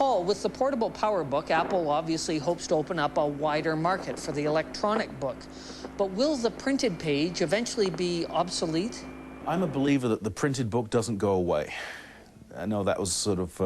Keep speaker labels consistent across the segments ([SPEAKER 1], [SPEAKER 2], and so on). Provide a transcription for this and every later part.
[SPEAKER 1] Paul, with the portable PowerBook, Apple obviously hopes to open up a wider market for the electronic book. But will the printed page eventually be obsolete?
[SPEAKER 2] I'm a believer that the printed book doesn't go away. I know that was sort of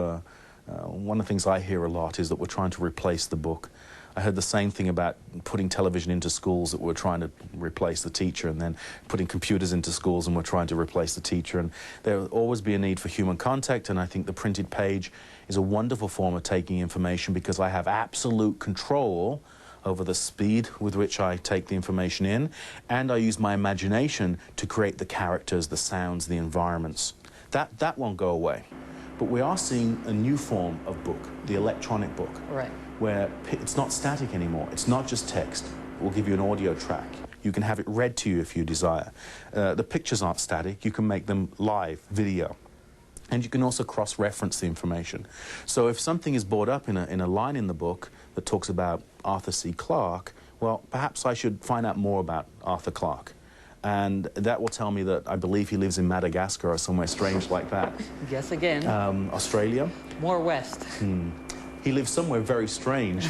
[SPEAKER 2] one of the things I hear a lot is that we're trying to replace the book. I heard the same thing about putting television into schools, that we're trying to replace the teacher, and then putting computers into schools and we're trying to replace the teacher. And there will always be a need for human contact, and I think the printed page is a wonderful form of taking information because I have absolute control over the speed with which I take the information in, and I use my imagination to create the characters, the sounds, the environments. That won't go away. But we are seeing a new form of book, the electronic book,
[SPEAKER 1] right,
[SPEAKER 2] where it's not static anymore. It's not just text. We'll give you an audio track. You can have it read to you if you desire. The pictures aren't static. You can make them live, video. And you can also cross-reference the information. So if something is brought up in a line in the book that talks about Arthur C. Clarke, well, perhaps I should find out more about Arthur Clarke. And that will tell me that I believe he lives in Madagascar or somewhere strange like that.
[SPEAKER 1] Guess again.
[SPEAKER 2] Australia?
[SPEAKER 1] More west.
[SPEAKER 2] He lives somewhere very strange,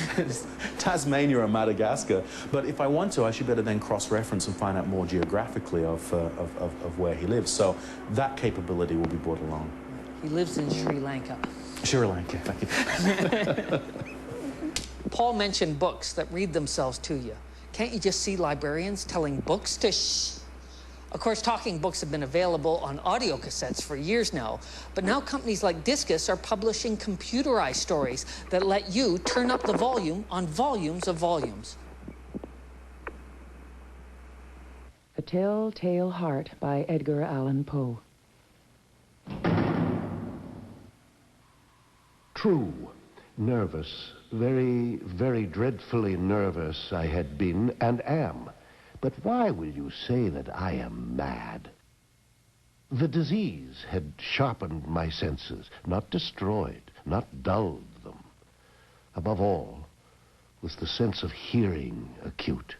[SPEAKER 2] Tasmania or Madagascar. But if I want to, I should better then cross-reference and find out more geographically of where he lives. So that capability will be brought along.
[SPEAKER 1] He lives in Sri Lanka.
[SPEAKER 2] Sri Lanka, thank you.
[SPEAKER 1] Paul mentioned books that read themselves to you. Can't you just see librarians telling books to shh? Of course, talking books have been available on audio cassettes for years now, but now companies like Discis are publishing computerized stories that let you turn up the volume on volumes of volumes.
[SPEAKER 3] A Telltale Heart by Edgar Allan Poe.
[SPEAKER 4] True. Nervous. Very, very dreadfully nervous I had been and am. But why will you say that I am mad? The disease had sharpened my senses, not destroyed, not dulled them. Above all was the sense of hearing acute.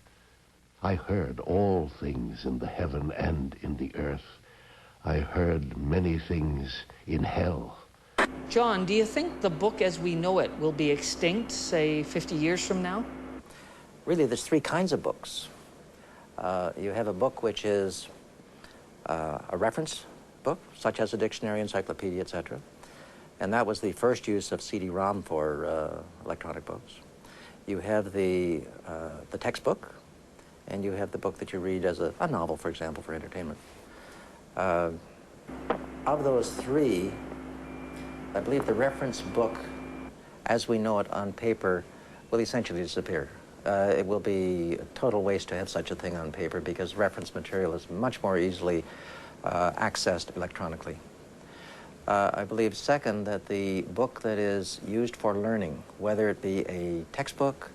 [SPEAKER 4] I heard all things in the heaven and in the earth. I heard many things in hell.
[SPEAKER 1] John, do you think the book as we know it will be extinct, say, 50 years from now?
[SPEAKER 5] Really, there's three kinds of books. You have a book which is a reference book, such as a dictionary, encyclopedia, etc. And that was the first use of CD-ROM for electronic books. You have the textbook, and you have the book that you read as a novel, for example, for entertainment. Of those three, I believe the reference book, as we know it on paper, will essentially disappear. It will be a total waste to have such a thing on paper because reference material is much more easily accessed electronically. I believe, second, that the book that is used for learning, whether it be a textbook,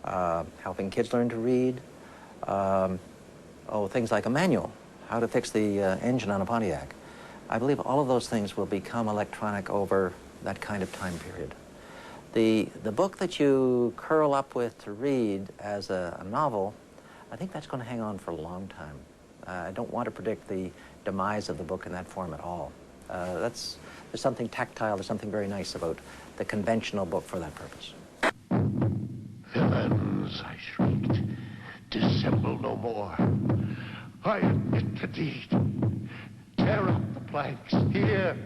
[SPEAKER 5] helping kids learn to read, things like a manual, how to fix the engine on a Pontiac, I believe all of those things will become electronic over that kind of time period. The book that you curl up with to read as a novel, I think that's going to hang on for a long time. I don't want to predict the demise of the book in that form at all. There's something tactile, there's something very nice about the conventional book for that purpose.
[SPEAKER 4] Villains, I shrieked, dissemble no more. I admit the deed. Tear up the planks. Here,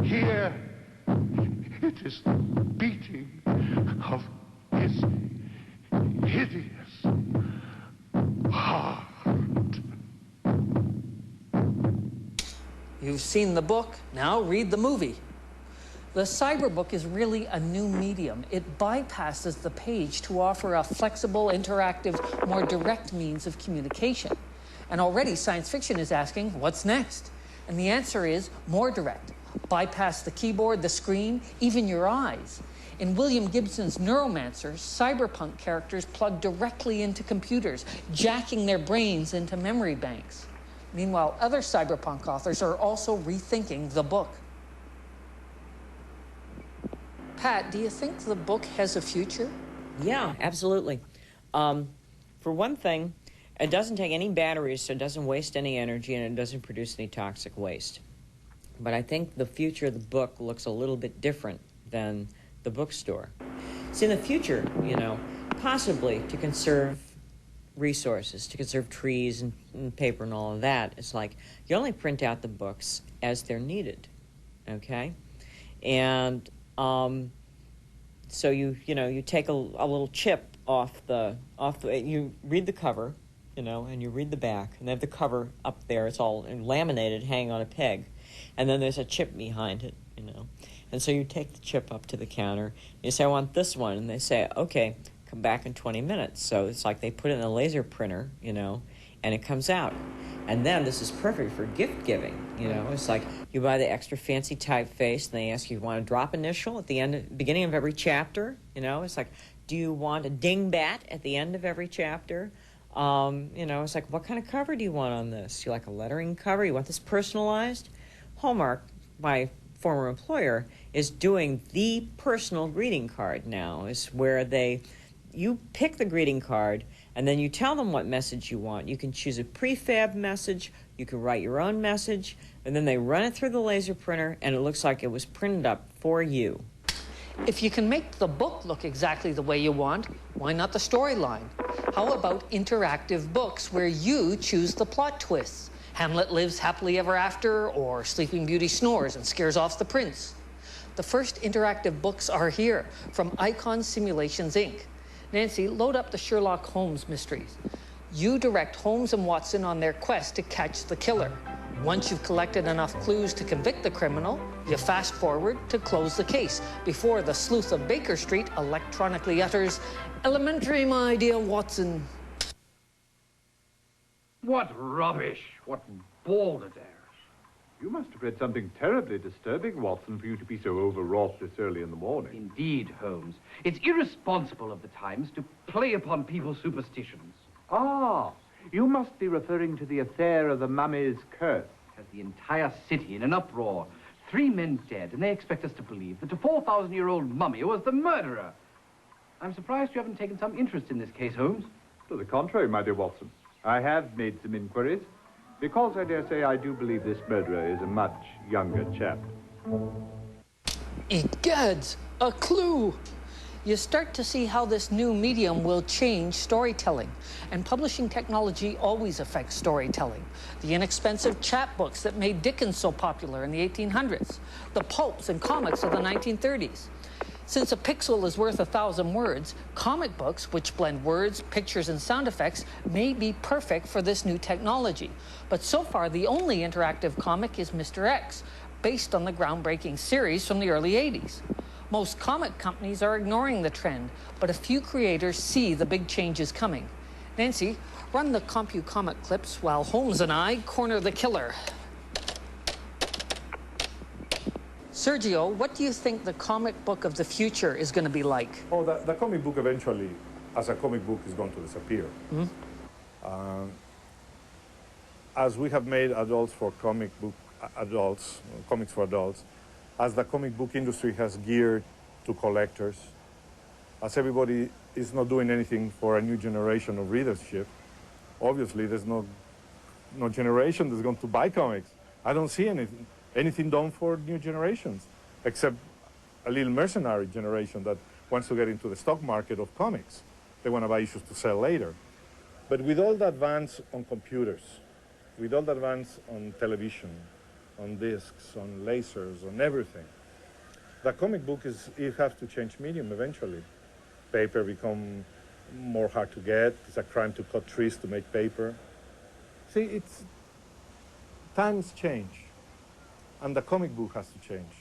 [SPEAKER 4] here. It is the beating of his hideous heart.
[SPEAKER 1] You've seen the book, now read the movie. The Cyberbook is really a new medium. It bypasses the page to offer a flexible, interactive, more direct means of communication. And already science fiction is asking, what's next? And the answer is more direct. Bypass the keyboard, the screen, even your eyes. In William Gibson's Neuromancer, cyberpunk characters plug directly into computers, jacking their brains into memory banks. Meanwhile, other cyberpunk authors are also rethinking the book. Pat, do you think the book has a future?
[SPEAKER 6] Yeah, absolutely. For one thing, it doesn't take any batteries, so it doesn't waste any energy, and it doesn't produce any toxic waste. But I think the future of the book looks a little bit different than the bookstore. See, in the future, you know, possibly to conserve resources, to conserve trees and paper and all of that, it's like you only print out the books as they're needed, okay? And so you take a little chip off the you read the cover, you know, and you read the back, and they have the cover up there. It's all laminated, hanging on a peg, and then there's a chip behind it, you know. And so you take the chip up to the counter, and you say, I want this one, and they say, okay, come back in 20 minutes. So it's like they put it in a laser printer, you know, and it comes out. And then this is perfect for gift giving, you know. It's like you buy the extra fancy typeface, and they ask you want a drop initial at the beginning of every chapter, you know. It's like, do you want a dingbat at the end of every chapter? You know, it's like, what kind of cover do you want on this? You like a lettering cover? You want this personalized? Hallmark, my former employer, is doing the personal greeting card now. Is where you pick the greeting card, and then you tell them what message you want. You can choose a prefab message, you can write your own message, and then they run it through the laser printer, and it looks like it was printed up for you.
[SPEAKER 1] If you can make the book look exactly the way you want, why not the storyline? How about interactive books where you choose the plot twists? Hamlet lives happily ever after, or Sleeping Beauty snores and scares off the prince. The first interactive books are here from Icon Simulations, Inc. Nancy, load up the Sherlock Holmes mysteries. You direct Holmes and Watson on their quest to catch the killer. Once you've collected enough clues to convict the criminal, you fast forward to close the case before the sleuth of Baker Street electronically utters, "Elementary, my dear Watson."
[SPEAKER 7] What rubbish! What balderdash!
[SPEAKER 8] You must have read something terribly disturbing, Watson, for you to be so overwrought this early in the morning.
[SPEAKER 7] Indeed, Holmes. It's irresponsible of the Times to play upon people's superstitions.
[SPEAKER 8] Ah, you must be referring to the affair of the mummy's curse.
[SPEAKER 7] Has the entire city in an uproar. 3 men dead, and they expect us to believe that a 4,000-year-old mummy was the murderer. I'm surprised you haven't taken some interest in this case, Holmes.
[SPEAKER 8] To the contrary, my dear Watson. I have made some inquiries, because I dare say I do believe this murderer is a much younger chap.
[SPEAKER 1] Egads, a clue! You start to see how this new medium will change storytelling. And publishing technology always affects storytelling. The inexpensive chapbooks that made Dickens so popular in the 1800s. The pulps and comics of the 1930s. Since a pixel is worth 1,000 words, comic books, which blend words, pictures, and sound effects, may be perfect for this new technology. But so far, the only interactive comic is Mr. X, based on the groundbreaking series from the early 80s. Most comic companies are ignoring the trend, but a few creators see the big changes coming. Nancy, run the CompuComic clips while Holmes and I corner the killer. Sergio, what do you think the comic book of the future is going to be like?
[SPEAKER 9] Oh, the comic book eventually, as a comic book, is going to disappear.
[SPEAKER 1] Mm-hmm.
[SPEAKER 9] As we have made adults for comics for adults, as the comic book industry has geared to collectors, as everybody is not doing anything for a new generation of readership, obviously there's no generation that's going to buy comics. I don't see anything done for new generations, except a little mercenary generation that wants to get into the stock market of comics. They want to buy issues to sell later. But with all the advance on computers, with all the advance on television, on discs, on lasers, on everything, the comic book it has to change medium eventually. Paper become more hard to get. It's a crime to cut trees to make paper. See, times change. And the comic book has to change.